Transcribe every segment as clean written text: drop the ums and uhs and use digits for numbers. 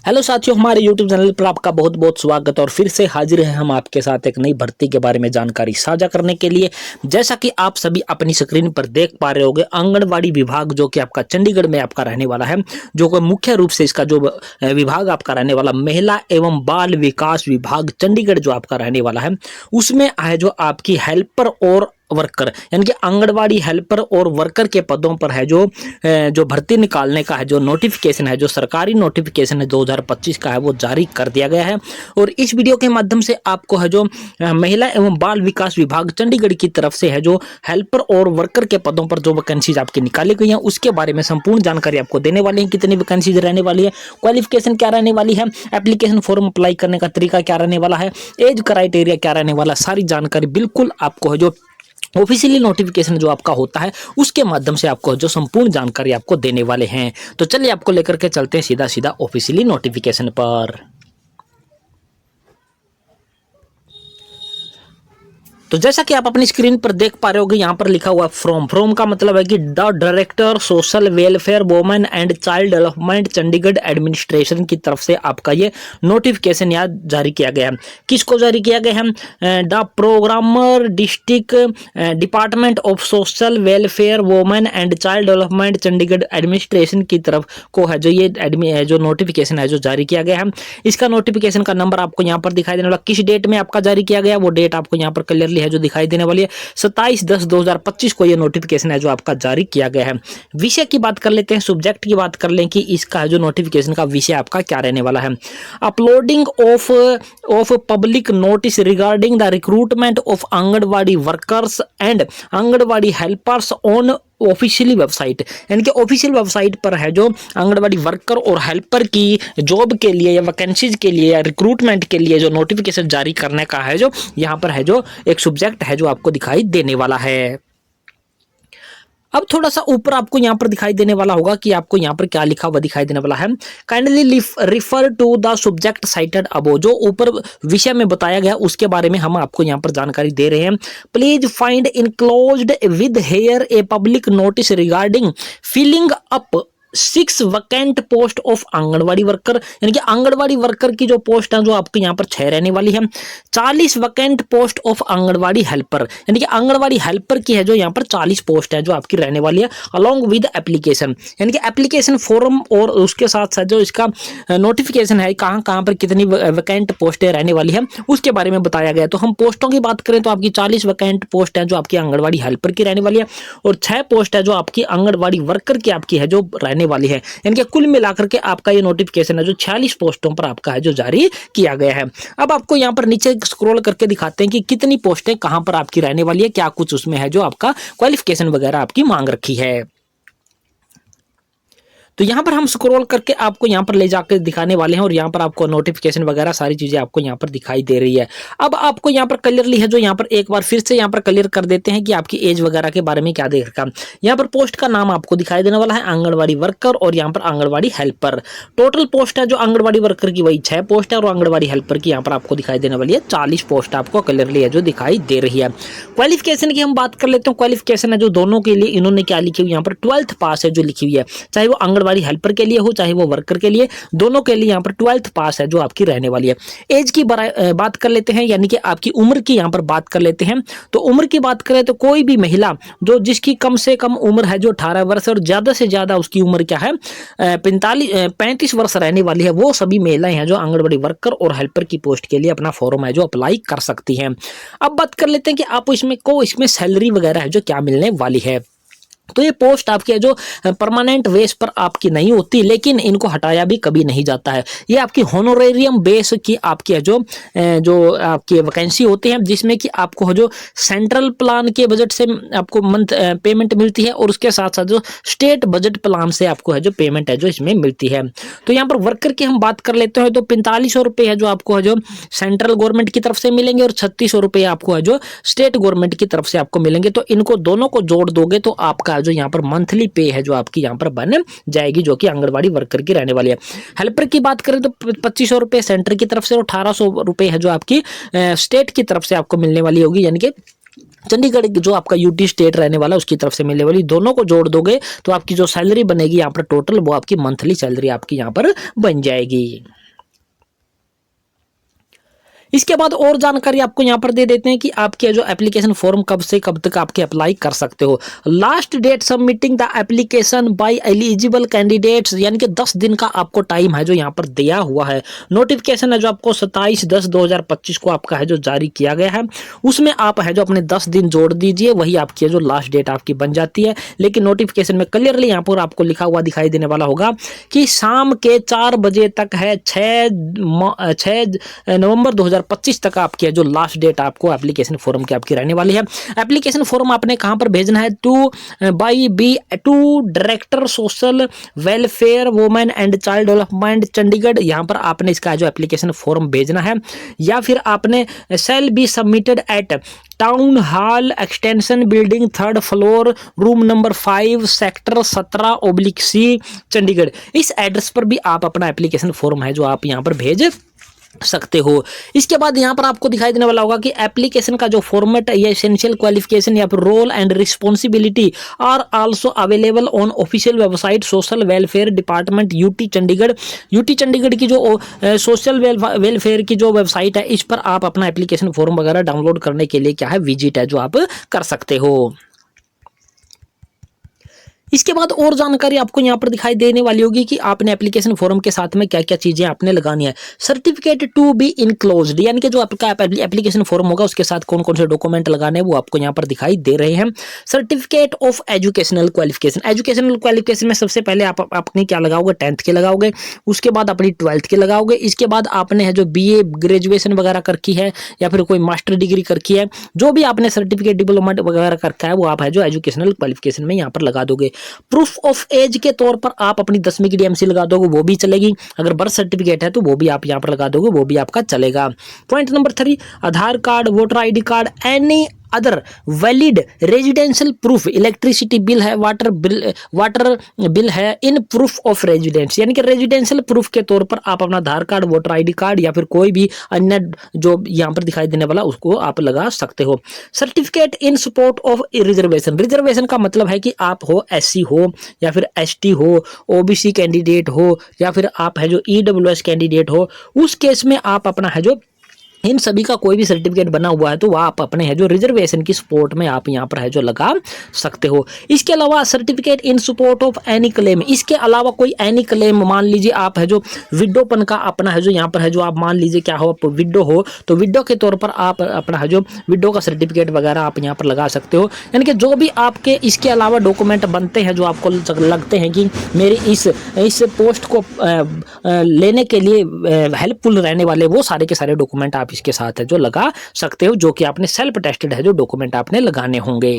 Hello साथियों, हमारे YouTube channel पर आपका बहुत बहुत स्वागत है और फिर से हाजिर हैं हम आपके साथ एक नई भर्ती के बारे में जानकारी साझा करने के लिए। जैसा कि आप सभी अपनी स्क्रीन पर देख पा रहे होंगे, आंगनवाड़ी विभाग जो कि आपका चंडीगढ़ में आपका रहने वाला है, जो कि मुख्य रूप से इसका जो विभाग आपका रहने वाला महिला एवं बाल विकास विभाग चंडीगढ़ जो आपका रहने वाला है, उसमें है जो आपकी हेल्पर और वर्कर यानी कि आंगनवाड़ी हेल्पर और वर्कर के पदों पर है जो भर्ती निकालने का है जो नोटिफिकेशन है, जो सरकारी नोटिफिकेशन है 2025 का है, वो जारी कर दिया गया है। और इस वीडियो के माध्यम से आपको है जो महिला एवं बाल विकास विभाग चंडीगढ़ की तरफ से है जो हेल्पर और वर्कर के पदों पर जो वैकेंसीज आपकी निकाली गई हैं, उसके बारे में संपूर्ण जानकारी आपको देने वाले हैं। कितनी वैकेंसीज रहने वाली है, क्वालिफिकेशन क्या रहने वाली है, एप्लीकेशन फॉर्म अप्लाई करने का तरीका क्या रहने वाला है, एज क्राइटेरिया क्या रहने वाला, सारी जानकारी बिल्कुल आपको है जो ऑफिशियली नोटिफिकेशन जो आपका होता है उसके माध्यम से आपको जो संपूर्ण जानकारी आपको देने वाले हैं। तो चलिए आपको लेकर के चलते हैं सीधा सीधा ऑफिशियली नोटिफिकेशन पर। तो जैसा कि आप अपनी स्क्रीन पर देख पा रहे होगे, यहाँ पर लिखा हुआ फ्रॉम का मतलब है कि the director social welfare women and child development Chandigarh administration की तरफ से आपका ये नोटिफिकेशन यहाँ जारी किया गया है। किसको जारी किया गया है? The programmer district department of social welfare women and child development Chandigarh administration की तरफ को है जो ये जो नोटिफिकेशन है जो जारी किया गया है। इसका नोटिफिकेशन का नंबर आपको यहाँ पर दिखाई देने वाला, किस डेट में आपका जारी किया गया वो डेट आपको यहाँ पर क्लियरली है जो दिखाई देने वाली है। 27/10/2025 को ये नोटिफिकेशन है जो आपका जारी किया गया है। विषय की बात कर लेते हैं, सब्जेक्ट की बात कर लें कि इसका जो नोटिफिकेशन का विषय आपका क्या रहने वाला है। Uploading of public notice regarding the recruitment of anganwadi workers and anganwadi helpers on officially website, यानी कि ऑफिशियल वेबसाइट पर है जो आंगनवाड़ी वर्कर और हेल्पर की जॉब के लिए या वैकेंसीज के लिए या रिक्रूटमेंट के लिए जो नोटिफिकेशन जारी करने का है जो यहाँ पर है जो एक सब्जेक्ट है जो आपको दिखाई देने वाला है। अब थोड़ा सा ऊपर आपको यहाँ पर दिखाई देने वाला होगा कि आपको यहाँ पर क्या लिखा हुआ दिखाई देने वाला है। Kindly refer to the subject cited above, जो ऊपर विषय में बताया गया उसके बारे में हम आपको यहाँ पर जानकारी दे रहे हैं। Please find enclosed with here a public notice regarding filling up 6 vacant post of Anganwadi worker, यानी कि आंगनवाड़ी वर्कर की जो पोस्ट है जो आपके यहाँ पर 6 रहने वाली है। 40 vacant post of anganwadi helper, यानी कि आंगनवाड़ी हेल्पर की है जो यहाँ पर 40 पोस्ट है जो आपकी रहने वाली है, अलोंग विद एप्लीकेशन, यानी कि एप्लीकेशन फॉर्म और उसके साथ साथ जो इसका नोटिफिकेशन है कहाँ कहाँ पर कितनी वैकेंट पोस्टें रहने वाली है उसके बारे में बताया गया। तो हम पोस्टों की बात करें तो आपकी 40 वैकेंट पोस्ट है जो आपकी आंगनवाड़ी हेल्पर की रहने वाली है और 6 पोस्ट है जो आपकी आंगनवाड़ी वर्कर की आपकी है जो रहने वाली है, यानी कि कुल मिलाकर के आपका ये नोटिफिकेशन है जो 46 पोस्टों पर आपका है जो जारी किया गया है। अब आपको यहाँ पर नीचे स्क्रॉल करके दिखाते हैं कि कितनी पोस्टें कहां पर आपकी रहने वाली है, क्या कुछ उसमें है जो आपका क्वालिफिकेशन वगैरह आपकी मांग रखी है। तो यहाँ पर हम स्क्रॉल करके आपको यहाँ पर ले जाकर दिखाने वाले हैं और यहाँ पर आपको नोटिफिकेशन वगैरह सारी चीजें आपको यहाँ पर दिखाई दे रही है। अब आपको यहाँ पर क्लियरली है जो यहाँ पर एक बार फिर से यहाँ पर क्लियर कर देते हैं कि आपकी एज वगैरह के बारे में क्या देख रखा। यहाँ पर पोस्ट का नाम आपको दिखाई देने वाला है आंगनवाड़ी वर्कर और यहाँ पर आंगनवाड़ी हेल्पर। टोटल पोस्ट है जो आंगनवाड़ी वर्कर की वही 6 पोस्ट है और आंगनवाड़ी हेल्पर की यहाँ पर आपको दिखाई देने वाली है 40 पोस्ट आपको क्लियरली है जो दिखाई दे रही है। क्वालिफिकेशन की हम बात कर लेते हैं। क्वालिफिकेशन है जो दोनों के लिए इन्होंने क्या लिखी हुई यहाँ पर 12th पास है जो लिखी हुई है, चाहे वो आंगनवाड़ी हेल्पर के लिए हो चाहे वो वर्कर के लिए, दोनों के लिए यहाँ पर 12th पास है जो आपकी रहने वाली है। एज की बात कर लेते हैं, यानी कि आपकी उम्र की यहाँ पर बात कर लेते हैं। तो उम्र की बात करें तो कोई भी महिला जो जिसकी कम से कम उम्र है जो 18 वर्ष और ज्यादा से ज्यादा उसकी उम्र क्या है 35 वर्ष रहने वाली है, वो सभी महिलाएं हैं जो आंगनवाड़ी वर्कर और हेल्पर की पोस्ट के लिए अपना फॉर्म है जो अप्लाई कर सकती हैं। अब बात कर लेते हैं कि आप इसमें सैलरी वगैरह है जो क्या मिलने वाली है। तो ये पोस्ट आपकी है जो परमानेंट बेस पर आपकी नहीं होती, लेकिन इनको हटाया भी कभी नहीं जाता है। ये आपकी होनोरेरियम बेस की आपकी है जो आपकी वैकेंसी होती है, जिसमें कि आपको जो सेंट्रल प्लान के बजट से आपको मंथ पेमेंट मिलती है और उसके साथ साथ जो स्टेट बजट प्लान से आपको है जो पेमेंट है जो इसमें मिलती है। तो यहाँ पर वर्कर की हम बात कर लेते हैं तो 4500 रुपये है जो आपको है जो सेंट्रल गवर्नमेंट की तरफ से मिलेंगे और 3600 रुपये आपको है जो स्टेट गवर्नमेंट की तरफ से आपको मिलेंगे। तो इनको दोनों को जोड़ दोगे तो आपका जो यहाँ पर मंथली पे है जो आपकी यहाँ पर बन जाएगी, जो कि आंगनवाड़ी वर्कर की रहने वाली है। हेल्पर की बात करें तो 2500 रुपये सेंटर की तरफ से और 1800 रुपये है जो आपकी स्टेट की तरफ से आपको मिलने वाली होगी, यानी कि चंडीगढ़ जो आपका यूटी स्टेट रहने वाला है उसकी तरफ से मिलने वाली, दोनों को जोड़ दोगे तो आपकी जो सैलरी बनेगी यहाँ पर टोटल, वो आपकी मंथली सैलरी आपकी यहाँ पर बन जाएगी। इसके बाद और जानकारी आपको यहाँ पर दे देते हैं कि आपके जो एप्लीकेशन फॉर्म कब से कब तक आपके अप्लाई कर सकते हो। Last date submitting the application by eligible candidates, यानी कि 10 दिन का आपको टाइम है जो यहाँ पर दिया हुआ है। नोटिफिकेशन है जो आपको 27/10/2025 को आपका है जो जारी किया गया है, उसमें आप है जो अपने 10 दिन जोड़ दीजिए, वही आपकी जो लास्ट डेट आपकी बन जाती है। लेकिन नोटिफिकेशन में क्लियरली यहाँ पर आपको लिखा हुआ दिखाई देने वाला होगा कि शाम के 4 बजे तक है, 6 नवंबर 2025 तक आपकी जो लास्ट डेट आपको एप्लीकेशन फॉर्म की आपकी रहने वाली है। एप्लीकेशन फॉर्म आपने कहां पर भेजना है? To director social welfare women and child development Chandigarh, यहां पर आपने इसका जो एप्लीकेशन फॉर्म भेजना है। या फिर आपने shall be submitted at town hall extension building 3rd floor room number 5 sector 17/C Chandigarh, इस एड्रेस पर भी आप अपना एप्लीकेशन फॉर्म है जो आप यहां पर भेज सकते हो। इसके बाद यहाँ पर आपको दिखाई देने वाला होगा कि एप्लीकेशन का जो फॉर्मेट है, ये एसेंशियल क्वालिफिकेशन या फिर role and responsibility are also available on official website social welfare department UT Chandigarh. UT Chandigarh की जो सोशल वेलफेयर की जो वेबसाइट है, इस पर आप अपना एप्लीकेशन फॉर्म वगैरह डाउनलोड करने के लिए क्या है, विजिट है जो आप कर सकते हो। इसके बाद और जानकारी आपको यहाँ पर दिखाई देने वाली होगी कि आपने एप्लीकेशन फॉर्म के साथ में क्या क्या चीजें आपने लगानी है। सर्टिफिकेट टू बी इनक्लोज्ड, यानी कि जो आपका एप्लीकेशन फॉर्म होगा उसके साथ कौन कौन से डॉक्यूमेंट लगाने हैं वो आपको यहाँ पर दिखाई दे रहे हैं। Certificate of educational qualification, educational qualification में सबसे पहले आप अपनी क्या लगाओगे, 10th के लगाओगे, उसके बाद अपनी 12th के लगाओगे। इसके बाद आपने है जो BA ग्रेजुएशन वगैरह करकी है या फिर कोई मास्टर डिग्री करकी है, जो भी आपने सर्टिफिकेट डिप्लोमा वगैरह करता है वो आप है जो एजुकेशनल क्वालिफिकेशन में यहाँ पर लगा दोगे। प्रूफ ऑफ एज के तौर पर आप अपनी 10वीं की DMC लगा दोगे, वो भी चलेगी। अगर बर्थ सर्टिफिकेट है तो वो भी आप यहाँ पर लगा दोगे, वो भी आपका चलेगा। Point number 3, Aadhaar card, voter ID card, any other valid residential proof, electricity bill है, वाटर बिल है इन प्रूफ ऑफ रेजिडेंस, यानी कि रेजिडेंशियल प्रूफ के तौर पर आप अपना आधार कार्ड, वोटर ID कार्ड या फिर कोई भी अन्य जो यहाँ पर दिखाई देने वाला उसको आप लगा सकते हो। Certificate in support of reservation, reservation का मतलब है कि आप हो SC हो या फिर ST हो, OBC कैंडिडेट हो या फिर आप है जो EWS कैंडिडेट हो, उस केस में आप अपना है जो इन सभी का कोई भी सर्टिफिकेट बना हुआ है तो वह आप अपने है जो रिजर्वेशन की सपोर्ट में आप यहाँ पर है जो लगा सकते हो। इसके अलावा certificate in support of any claim, इसके अलावा कोई एनी क्लेम, मान लीजिए आप है जो विडोपन का अपना है जो यहाँ पर है जो आप मान लीजिए क्या हो, आप विडो हो तो विडो के तौर पर आप अपना है जो विडो का सर्टिफिकेट वगैरह आप यहाँ पर लगा सकते हो। यानी कि जो भी आपके इसके अलावा डॉक्यूमेंट बनते हैं जो आपको लगते हैं कि मेरी इस पोस्ट को लेने के लिए हेल्पफुल रहने वाले, वो सारे के सारे डॉक्यूमेंट आप इसके साथ है जो लगा सकते हो, जो कि आपने सेल्फ टेस्टेड है जो डॉक्यूमेंट आपने लगाने होंगे।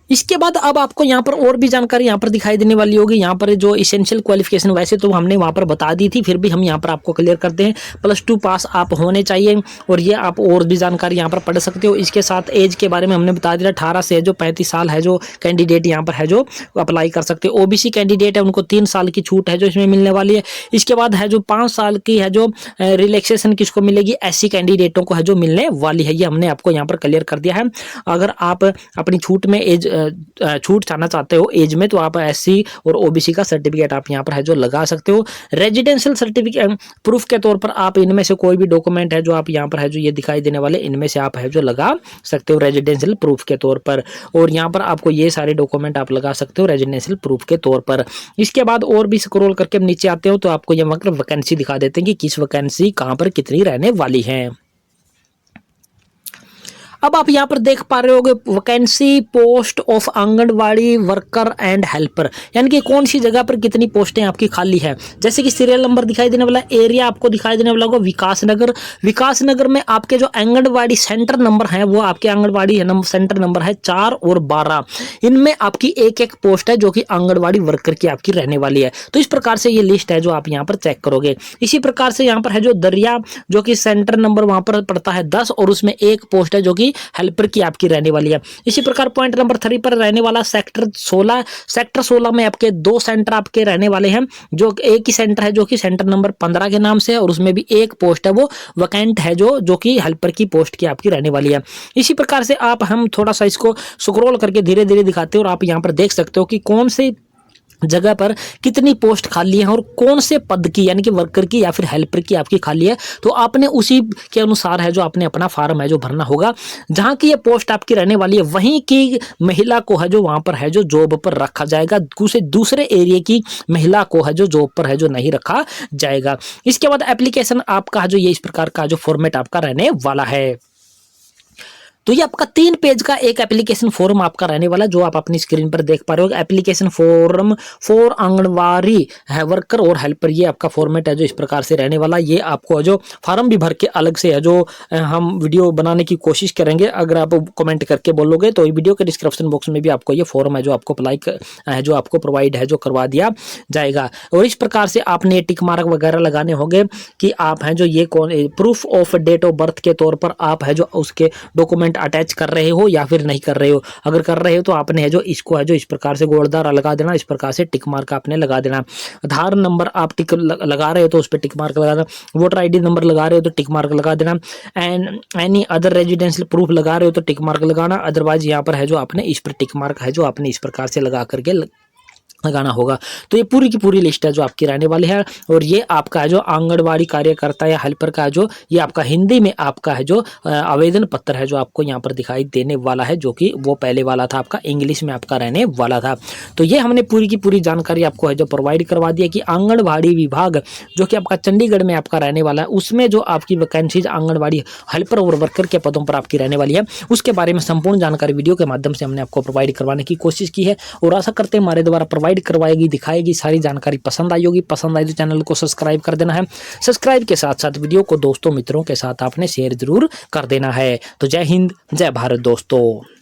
इसके बाद अब आपको यहाँ पर और भी जानकारी यहाँ पर दिखाई देने वाली होगी। यहाँ पर जो इसेंशियल क्वालिफिकेशन वैसे तो हमने वहाँ पर बता दी थी, फिर भी हम यहाँ पर आपको क्लियर करते हैं। +2 पास आप होने चाहिए और ये आप और भी जानकारी यहाँ पर पढ़ सकते हो। इसके साथ एज के बारे में हमने बता दिया, 18 से जो 35 साल है जो कैंडिडेट यहाँ पर है जो अप्लाई कर सकते हो। OBC कैंडिडेट है उनको 3 साल की छूट है जो इसमें मिलने वाली है। इसके बाद है जो 5 साल की है जो रिलैक्सेशन किसको मिलेगी, SC कैंडिडेटों को है जो मिलने वाली है। ये हमने आपको यहाँ पर क्लियर कर दिया है। अगर आप अपनी छूट में एज छूट चाहना चाहते हो एज में, तो आप SC और OBC का सर्टिफिकेट आप यहाँ पर है जो लगा सकते हो। रेजिडेंशियल सर्टिफिकेट प्रूफ के तौर पर आप इनमें से कोई भी डॉक्यूमेंट है जो आप यहाँ पर है जो ये दिखाई देने वाले, इनमें से आप है जो लगा सकते हो रेजिडेंशियल प्रूफ के तौर पर। और यहाँ पर आपको ये सारे डॉक्यूमेंट आप लगा सकते हो रेजिडेंशियल प्रूफ के तौर पर। इसके बाद और भी स्क्रॉल करके हम नीचे आते हो तो आपको ये मतलब वैकेंसी दिखा देते हैं कि किस वैकेंसी कहाँ पर कितनी रहने वाली है। अब आप यहाँ पर देख पा रहे होगे vacancy post of Anganwadi worker and helper, यानी कि कौन सी जगह पर कितनी पोस्टें आपकी खाली है। जैसे कि सीरियल नंबर दिखाई देने वाला, एरिया आपको दिखाई देने वाला होगा विकासनगर। विकासनगर में आपके जो आंगनवाड़ी सेंटर नंबर है वो आपके आंगनवाड़ी सेंटर नंबर है 4 और 12। इनमें आपकी एक पोस्ट है जो कि आंगनवाड़ी वर्कर की आपकी रहने वाली है। तो इस प्रकार से ये लिस्ट है जो आप यहाँ पर चेक करोगे। इसी प्रकार से यहाँ पर है जो दरिया, जो कि सेंटर नंबर वहां पर पड़ता है 10 और उसमें एक पोस्ट है जो कि कि हेल्पर की आपकी रहने वाली है। इसी प्रकार पॉइंट नंबर 3 पर रहने वाला सेक्टर 16 में आपके 2 सेंटर आपके रहने वाले हैं, जो एक ही सेंटर है जो कि सेंटर नंबर 15 के नाम से है, और उसमें भी एक पोस्ट है वो वैकेंट है जो कि हेल्पर की पोस्ट की आपकी रहने वाली है। इसी प्रकार से आप हम थोड़ा सा इसको स्क्रॉल करके धीरे धीरे दिखाते हैं और आप यहाँ पर देख सकते हो कि कौन से जगह पर कितनी पोस्ट खाली है और कौन से पद की यानी कि वर्कर की या फिर हेल्पर की आपकी खाली है। तो आपने उसी के अनुसार है जो आपने अपना फार्म है जो भरना होगा। जहां की ये पोस्ट आपकी रहने वाली है वहीं की महिला को है जो वहां पर है जो जॉब पर रखा जाएगा, दूसरे एरिया की महिला को है जो जॉब पर है जो नहीं रखा जाएगा। इसके बाद एप्लीकेशन आपका जो ये इस प्रकार का जो फॉर्मेट आपका रहने वाला है। तो ये आपका 3 पेज का एक एप्लीकेशन फॉर्म आपका रहने वाला जो आप अपनी स्क्रीन पर देख पा रहे हो। एप्लीकेशन फॉर्म फॉर आंगनवाड़ी है वर्कर और हेल्पर, ये आपका फॉर्मेट है जो इस प्रकार से रहने वाला। ये आपको जो फार्म भी भर के अलग से है जो हम वीडियो बनाने की कोशिश करेंगे। अगर आप कमेंट करके बोलोगे तो वीडियो के डिस्क्रिप्शन बॉक्स में भी आपको ये फॉर्म है जो आपको अप्लाई है जो आपको प्रोवाइड है जो करवा दिया जाएगा। और इस प्रकार से आपने टिक मार्क वगैरह लगाने होंगे कि आप हैं जो ये कौन proof of date of birth के तौर पर आप है जो उसके डॉक्यूमेंट अटैच कर रहे हो या फिर नहीं कर रहे हो। अगर कर रहे हो तो आपने है जो इसको है जो इस प्रकार से गोलदार लगा देना, इस प्रकार से टिक मार्क आपने लगा देना। आधार नंबर आप टिक लगा रहे हो तो उस पर टिक मार्क लगा देना। वोटर आईडी नंबर लगा रहे हो तो टिक मार्क लगा देना। And any other residential proof लगा रहे हो तो टिक मार्क लगाना। अदरवाइज यहाँ पर है जो आपने इस पर टिक मार्क है जो आपने इस प्रकार से लगा करके लगाना होगा। तो ये पूरी की पूरी लिस्ट है जो आपकी रहने वाली है। और ये आपका है जो आंगनवाड़ी कार्यकर्ता या हेल्पर का जो ये आपका हिंदी में आपका है जो आवेदन पत्र है जो आपको यहाँ पर दिखाई देने वाला है, जो कि वो पहले वाला था आपका इंग्लिश में आपका रहने वाला था। तो ये हमने पूरी की पूरी जानकारी आपको है जो प्रोवाइड करवा दिया कि आंगनवाड़ी विभाग जो कि आपका चंडीगढ़ में आपका रहने वाला है उसमें जो आपकी वैकेंसीज आंगनवाड़ी हेल्पर और वर्कर के पदों पर आपकी रहने वाली है उसके बारे में संपूर्ण जानकारी वीडियो के माध्यम से हमने आपको प्रोवाइड करवाने की कोशिश की है। और आशा करते हैं हमारे द्वारा प्रोवाइड करवाएगी दिखाएगी सारी जानकारी पसंद आई होगी। पसंद आई तो चैनल को सब्सक्राइब कर देना है। सब्सक्राइब के साथ साथ वीडियो को दोस्तों मित्रों के साथ आपने शेयर जरूर कर देना है। तो जय हिंद जय भारत दोस्तों।